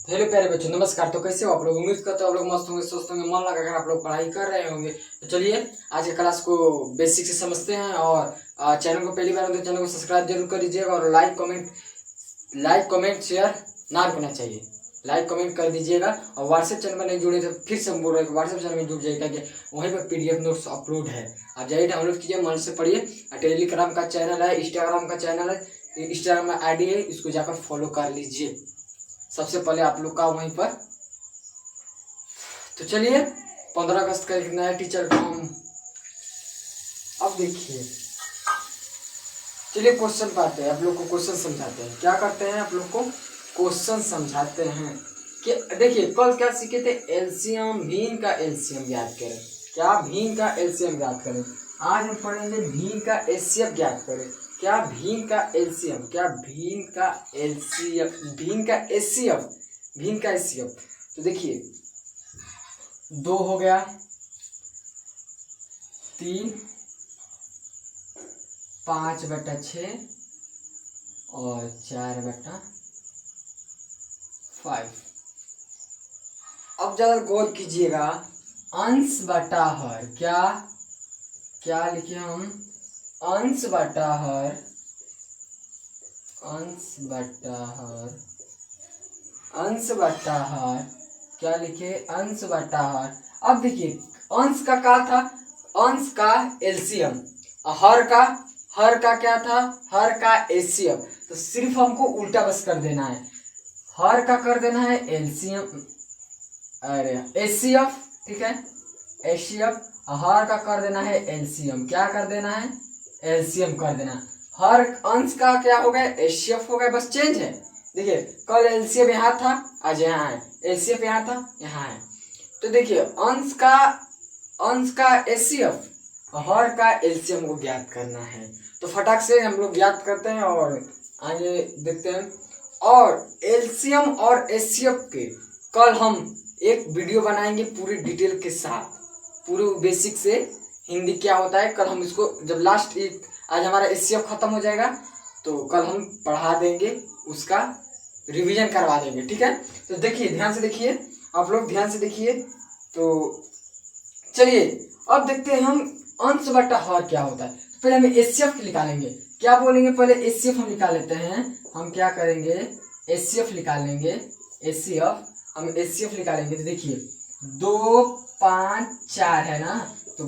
Hello प्यारे बच्चों, नमस्कार। तो कैसे हो आप लोग? उम्मीद करते हो आप लोग मस्त होंगे, स्वस्थ होंगे, मन लगा कर आप लोग पढ़ाई कर रहे होंगे। तो चलिए आज के क्लास को बेसिक से समझते हैं। और चैनल को पहली बार हो तो चैनल को सब्सक्राइब जरूर कर दीजिएगा और लाइक कमेंट शेयर ना करना चाहिए। लाइक कमेंट कर दीजिएगा। और व्हाट्सएप चैनल पर नहीं जुड़े तो फिर से हम बोल रहे हैं कि व्हाट्सएप चैनल में जुड़ जाइएगा कि वहीं पर PDF नोट्स अपलोड है। आप जाइए डाउनलोड कीजिए, मन से पढ़िए। टेलीग्राम का चैनल है, इंस्टाग्राम का चैनल है, इंस्टाग्राम में ID है, इसको जाकर फॉलो कर लीजिए। सबसे पहले आप लोग का वहीं पर। तो चलिए 15 अगस्त का एक नया टीचर का हम अब देखिए। चलिए क्वेश्चन पढ़ते हैं, आप लोग को क्वेश्चन समझाते हैं। क्या करते हैं आप लोग को? क्वेश्चन समझाते हैं कि देखिए कल क्या सीखे थे? एलसीएम, भिन्न का एलसीएम ज्ञात करें। क्या? भिन्न का एलसीएम ज्ञात करें। आज हम पढ़ेंगे भिन्न का एचसीएफ ज्ञात करें। क्या? भिन्न का एलसीएम। क्या? भिन्न का एलसीएफ, भिन्न का एचसीएफ, भिन्न का एचसीएफ। तो देखिए 2 हो गया, 3, 5/6 और 4/5। अब ज्यादा गौर कीजिएगा, अंश बटा हर। क्या क्या लिखे हम? अंश बटा हर, अंश बटा हर, अंश बटा हर। क्या लिखे? अंश बटा हर। अब देखिए अंश का क्या था? अंश का एलसीएम। हर का क्या था? हर का एचसीएफ। तो सिर्फ हमको उल्टा बस कर देना है। हर का कर देना है एलसीएम, अरे एचसीएफ, ठीक है, एचसीएफ। हर का कर देना है एलसीएम। क्या कर देना है? एलसीएम कर देना। हर अंश का क्या हो गया? एचसीएफ हो गया, बस चेंज है। देखिए कल एलसीएम यहाँ था, आज यहाँ है। एचसीएफ यहाँ था, यहाँ है। तो देखिए अंश का एचसीएफ, हर का एलसीएम को ज्ञात करना है। तो फटाक से हम लोग ज्ञात करते हैं और आगे देखते हैं। और एलसीएम और एचसीएफ के कल हम एक वीडियो बनाएंगे पूरी डिटेल के साथ, पूरे बेसिक से हिंदी क्या होता है। कल हम इसको जब लास्ट आज हमारा एचसीएफ खत्म हो जाएगा तो कल हम पढ़ा देंगे, उसका रिवीजन करवा देंगे, ठीक है। तो देखिए ध्यान से देखिए, आप लोग ध्यान से देखिए। तो चलिए अब देखते हैं हम अंश बटा हर क्या होता है। पहले हम एचसीएफ निकालेंगे। क्या बोलेंगे? पहले एचसीएफ हम निकाल लेते हैं। हम क्या करेंगे? एचसीएफ निकाल लेंगे। एचसीएफ हम एचसीएफ निकालेंगे। तो देखिए 2, 5, 4 है ना, तो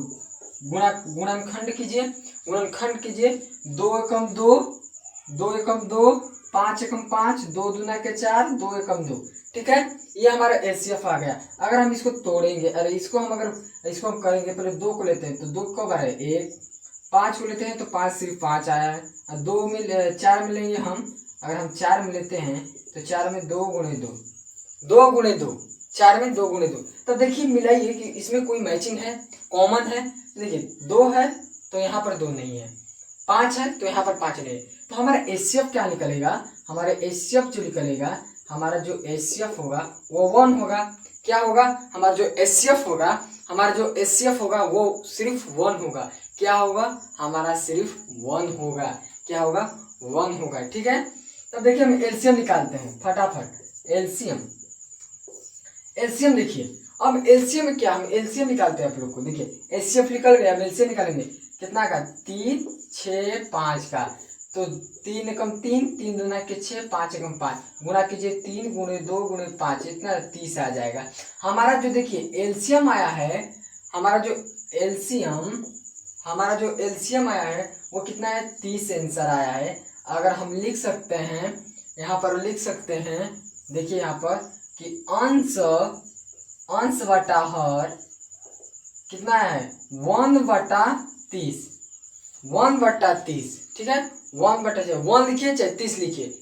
गुणनखंड कीजिए, गुणनखंड कीजिए। 2 एकम 2, 2 एकम 2, 5 एकम 5, 2 दूना के 4, 2 एकम 2, ठीक है। ये हमारा एचसीएफ आ गया। अगर हम इसको तोड़ेंगे, अरे इसको हम करेंगे, पहले 2 को लेते हैं तो 2 कब आ रहा है? 1। 5 को लेते हैं तो 5 सिर्फ 5 आया है। और 4 में लेंगे हम, अगर हम 4 में लेते हैं तो 4 में 2 गुणे 2, 2 गुणे 2, 4 में 2 गुणे 2। तब देखिए मिलाइए कि इसमें कोई मैचिंग है, कॉमन है। देखिए 2 है तो यहाँ पर 2 नहीं है, 5 है तो यहाँ पर 5 नहीं है। तो हमारा एचसीएफ क्या निकलेगा? हमारा एचसीएफ जो निकलेगा, हमारा जो एचसीएफ होगा वो 1 होगा। क्या होगा? हमारा जो एचसीएफ होगा, वो सिर्फ 1 होगा। क्या होगा? हमारा सिर्फ 1 होगा। क्या होगा? 1 होगा, ठीक है। तब देखिए हम एलसीएम निकालते हैं फटाफट। एलसीएम देखिए, अब एलसीएम में क्या? हम एलसीएम निकालते हैं आप लोग को। देखिए एचसीएफ निकल गया, हम एलसीएम निकालेंगे। कितना का? 3, 6, 5 का। तो 3 एकम 3, 3 दूना के 6, 5 एकम 5, गुणा कीजिए 3 गुणे 2 गुणे 5, इतना 30 आ जाएगा। हमारा जो देखिए एलसीएम आया है, हमारा जो एलसीएम आया है वो कितना है? 30 आंसर आया है। अगर हम लिख सकते हैं, यहाँ पर लिख सकते हैं, देखिए यहाँ पर कि अंश बटा हर कितना है? 1/30, 1/30, ठीक है। 1 लिखिए चाहे 30 लिखिए,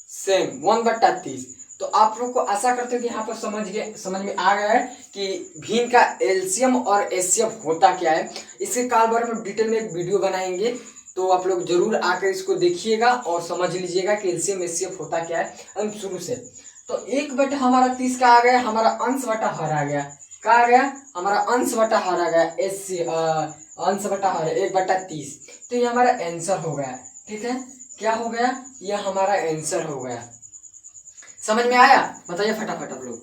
सेम 1/30। तो आप लोग को आशा करते हो कि यहाँ पर समझ में आ गया है कि भिन्न का एलसीएम और एचसीएफ होता क्या है। इसके काल बारे में डिटेल में एक वीडियो बनाएंगे, तो आप लोग जरूर आकर इसको देखिएगा और समझ लीजिएगा कि एलसीएम एचसीएफ होता क्या है शुरू से। तो 1/30 का आ गया, हमारा अंश बटा हर आ गया। क्या आ गया? हमारा अंश बटा हर आ गया। अंश बटा हर 1/30। तो ये हमारा आंसर हो गया, ठीक है। क्या हो गया? ये हमारा आंसर हो गया। समझ में आया? बताइए फटाफट आप लोग,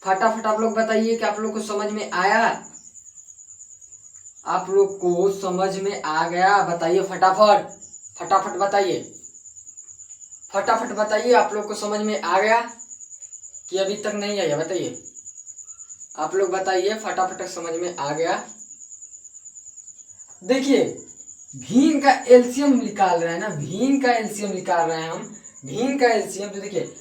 फटाफट आप लोग बताइए कि आप लोग को समझ में आया, आप लोग को समझ में आ गया? बताइए फटाफट, फटाफट बताइए, फटाफट बताइए आप लोग को समझ में आ गया कि अभी तक नहीं आया? बताइए आप लोग, बताइए फटाफट समझ में आ गया। देखिए भीन का एलसीएम निकाल रहे हैं ना, भीन का एलसीएम निकाल रहे हैं हम, भीन का एलसीएम। तो देखिए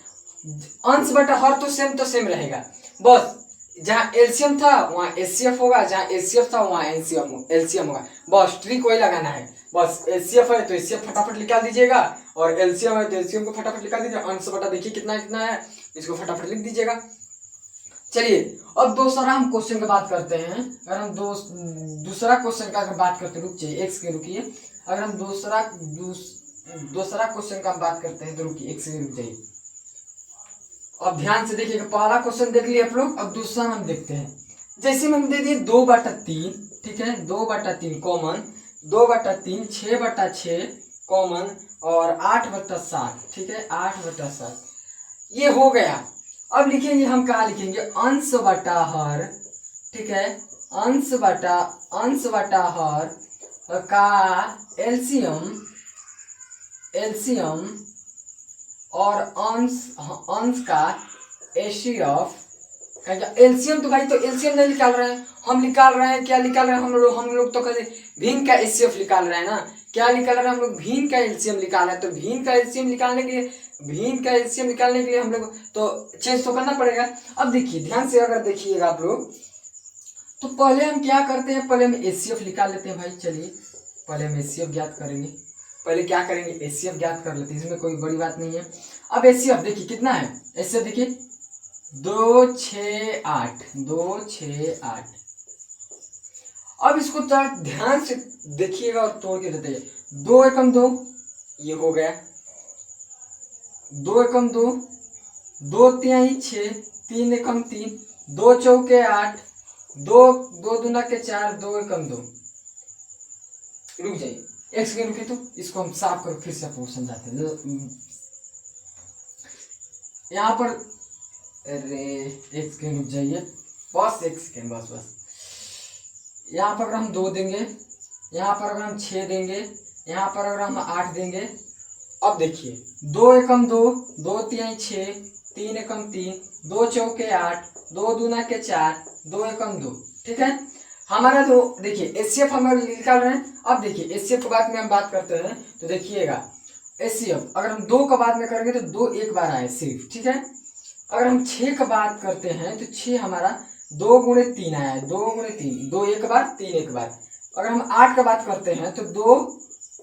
अंश बटा हर तो सेम रहेगा, बस जहाँ एलसीएम था वहाँ एचसीएफ होगा, जहाँ एचसीएफ था वहाँ एलसीएम होगा, बस ट्रिक वही लगाना है। बस एचसीएफ है तो एचसीएफ फटाफट निकाल दीजिएगा, और एलसीएम है तो एलसीएम को फटाफट निकाल दीजिएगा। अंश बटा देखिए कितना कितना है, इसको फटाफट लिख दीजिएगा। चलिए अब दूसरा हम क्वेश्चन की बात करते हैं। अगर हम दूसरा क्वेश्चन का अगर बात करते, रुक जाइए एक सेकंड रुकिए। अगर हम दूसरा क्वेश्चन का बात करते हैं तो रुकिए एक सेकंड रुक जाइए। अब ध्यान से देखिएगा, पहला क्वेश्चन देख लिए आप लोग, अब दूसरा हम देखते हैं। जैसे हम दे दिए 2/3, ठीक है, 2/3 कॉमन, 2/3, 6/6 कॉमन और 8/7, ठीक है, 8/7 ये हो गया। अब लिखेंगे हम, कहा लिखेंगे अंश बटा हर, ठीक है, अंश बटा हर का एलसीएम और अंश का एचसीएफ। एलसीएम तो भाई, तो एलसीएम नहीं निकाल रहे हैं हम, निकाल रहे हैं क्या निकाल रहे हैं हम लोग तो कहते भिन्न का एचसीएफ निकाल रहे हैं ना। क्या निकाल रहे हैं हम लोग? भिन्न का एलसीएम निकाल रहे हैं। तो भिन्न का एलसीएम निकालने के लिए हम लोग तो चेंज तो करना पड़ेगा। अब देखिए ध्यान से अगर देखिएगा आप लोग, तो पहले हम क्या करते हैं, पहले हम एचसीएफ निकाल लेते हैं भाई। चलिए पहले हम एचसीएफ ज्ञात करेंगे, पहले क्या करेंगे, एचसीएफ ज्ञात कर लेते हैं, इसमें कोई बड़ी बात नहीं है। अब एचसीएफ देखिए कितना है, एचसीएफ देखिए 2 6 8। अब इसको ध्यान से देखिएगा और तोड़ के देते हैं। 2 एकम 2 ये हो गया, 2 एकम 2, 2 तिहाई 6, 3 एकम 3, 2 चौके 8, 2 दूना के 4, 2 एकम 2। रुक जाइए एक सेकंड रुकिए, तो इसको हम साफ करो, फिर से आपको समझाते हैं। यहाँ पर अरे एक सेकंड रुक जाइए, बस एक सेकंड, बस यहाँ पर अगर हम 2 देंगे, यहाँ पर अगर हम 6 देंगे, यहाँ पर अगर हम 8 देंगे। अब देखिए 2 एकम 2, 2 तिहाई 6, 3 एकम 3, 2 चौके 8, 2 दूना के 4, 2 एकम 2, ठीक है। हमारा तो देखिए एचसीएफ हम निकाल रहे हैं। अब देखिए एचसीएफ के बाद में हम बात करते हैं, तो देखिएगा एचसीएफ अगर हम 2 का बाद में करेंगे तो 2 एक बार आए सिर्फ, ठीक है। अगर हम 6 का बात करते हैं तो 6 हमारा 2 गुणे 3 आया है, 2 गुणे 3, 2 एक बार 3 एक बार। अगर हम 8 का बात करते हैं तो 2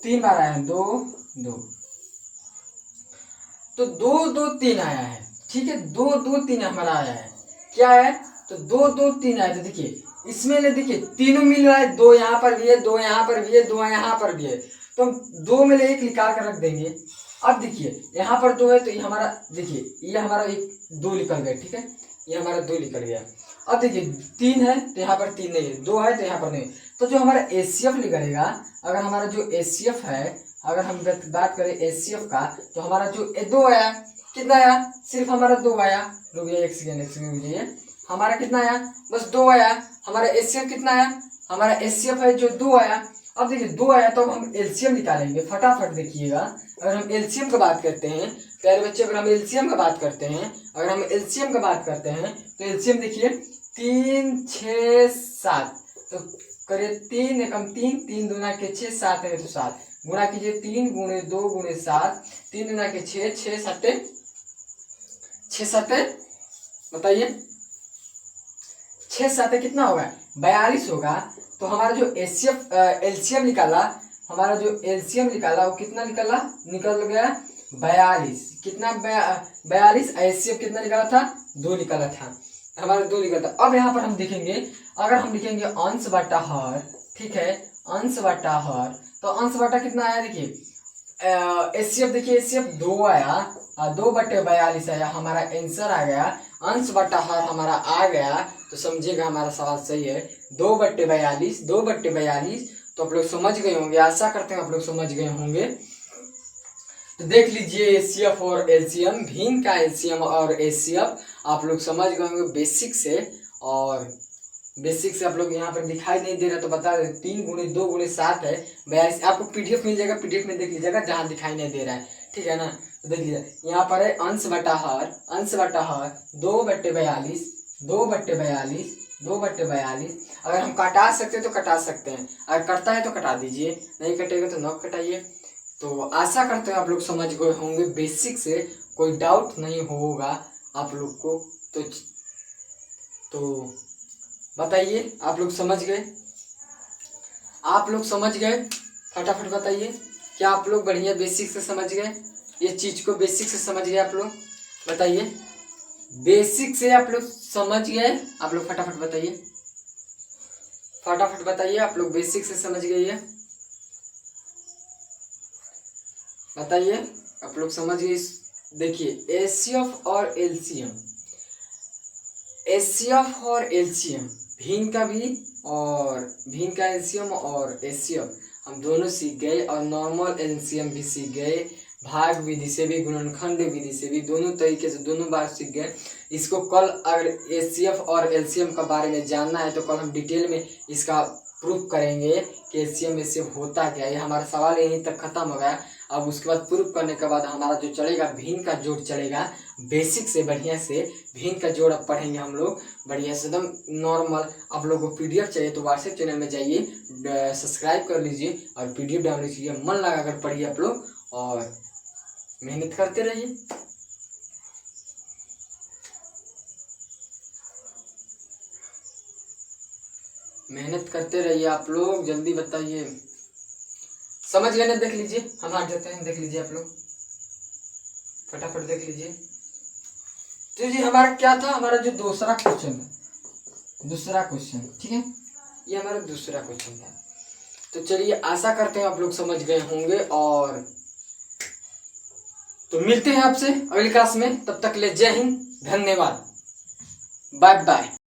3 बार आया है, 2 2, तो 2 2 3 आया है, ठीक है, 2 2 3 हमारा आया है। क्या है, तो 2 2 3 आया। तो देखिए इसमें ले देखिए तीनों मिल रहा है, 2 यहाँ पर भी है, 2 यहाँ पर भी है, 2 यहाँ पर भी है, तो हम 2 में ले 1 निकाल कर रख देंगे। अब देखिए यहाँ पर 2 है तो ये हमारा, देखिए ये हमारा 2 निकल गया, ठीक है, ये हमारा 2 निकल गया। अब देखिए 3 है तो यहाँ पर 3 नहीं है, 2 है तो यहाँ पर नहीं। तो जो हमारा एचसीएफ निकलेगा, अगर हमारा जो एचसीएफ है, अगर हम बात करें एचसीएफ का, तो हमारा जो 2 आया, कितना आया, सिर्फ हमारा 2 आया। रुक जाइए एक सेकेंड रुकिए, हमारा कितना आया, बस 2 आया। हमारा एचसीएफ कितना आया, हमारा एचसीएफ है जो 2 आया। अब देखिए 2 आया तो हम एलसीएम निकालेंगे, फटाफट देखिएगा। अगर हम एलसीएम की बात करते हैं प्यारे बच्चे, अगर हम एलसीएम की बात करते हैं, अगर हम एलसीएम की बात करते हैं तो एलसीएम देखिए 3 6 7, तो करिए 3 एकम 3, 3 दूना के 6, 7 है तो 7, गुणा कीजिए 3 गुणे 2 गुणे 7, 3 दूना के 6, 6 7 बताइए 6 7 कितना होगा, 42 होगा। तो हमारा जो एलसीएम निकाला, हमारा जो एलसीएम निकाला वो कितना निकला, निकल गया 42। कितना 42, एचसीएफ कितना निकाला था, 2 निकाला था, हमारा 2 निकला था। अब यहाँ पर हम देखेंगे, अगर हम लिखेंगे अंश बटा हर, ठीक है, अंश बटा हर, तो अंश बटा कितना आया, देखिए एचसीएफ, देखिए एचसीएफ 2 आया, 2/42 आया, हमारा आंसर आ गया। अंश बटा हर हमारा आ गया, तो समझिएगा हमारा सवाल सही है, 2/42, 2/42। तो आप लोग समझ गए होंगे, आशा करते हैं आप लोग समझ गए होंगे। तो देख लीजिए एचसीएफ और एलसीएम, भिन्न का एलसीएम और एचसीएफ आप लोग समझ गए होंगे बेसिक से। और बेसिक से आप लोग यहाँ पर दिखाई नहीं दे रहा तो बता दें 3 गुणे 2 गुणे 7 है 42। आपको पीडीएफ मिल जाएगा, पीडीएफ में देख लीजिएगा जहाँ दिखाई नहीं दे रहा है, ठीक है ना। तो देख लीजिए यहाँ पर है अंश बटा हर 2/42 2/42 2/42। अगर हम कटा सकते हैं तो कटा सकते हैं, अगर कटता है तो कटा दीजिए, नहीं कटेगा तो न कटाइए। तो आशा करते हैं आप लोग समझ गए होंगे बेसिक से, कोई डाउट नहीं होगा आप लोग को। तो बताइए आप लोग समझ गए? आप लोग समझ गए? फटाफट बताइए, क्या आप लोग बढ़िया बेसिक से समझ गए? ये चीज़ को बेसिक से समझ गए आप लोग? बताइए बेसिक से आप लोग समझ गए? आप लोग फटाफट बताइए, फटाफट बताइए आप लोग बेसिक से समझ गए? ये बताइए आप लोग समझ गए? देखिए एचसीएफ और एलसीएम, एचसीएफ और एलसीएम भिन्न का भी और भिन्न का एलसीएम और एचसीएफ हम दोनों सीख गए, और नॉर्मल एलसीएम भी सीख गए, भाग विधि से भी गुणनखंड विधि से भी, दोनों तरीके से दोनों बार सीख गए। इसको कल अगर एचसीएफ और एलसीएम के बारे में जानना है तो कल हम डिटेल में इसका प्रूफ करेंगे कि एलसीएम एचसीएफ होता क्या है। हमारा सवाल यहीं तक खत्म हो गया। अब उसके बाद प्रूफ करने के बाद हमारा जो चलेगा भिन्न का जोड़ चलेगा, बेसिक से बढ़िया से भिन्न का जोड़ अब पढ़ेंगे हम लोग बढ़िया से एकदम नॉर्मल। आप लोगों को पीडीएफ चाहिए तो व्हाट्सएप चैनल में जाइए, सब्सक्राइब कर लीजिए और पीडीएफ डाउनलोड कीजिए, मन लगा कर पढ़िए आप लोग और मेहनत करते रहिए। मेहनत करते रहिए आप लोग, जल्दी बताइए समझ गए ना? देख लीजिए हम आ जाते हैं, देख लीजिए आप लोग फटाफट देख लीजिए। तो जी हमारा क्या था, हमारा जो दूसरा क्वेश्चन है, दूसरा क्वेश्चन, ठीक है, ये हमारा दूसरा क्वेश्चन था। तो चलिए आशा करते हैं आप लोग समझ गए होंगे, और तो मिलते हैं आपसे अगली क्लास में। तब तक ले जय हिंद, धन्यवाद, बाय बाय।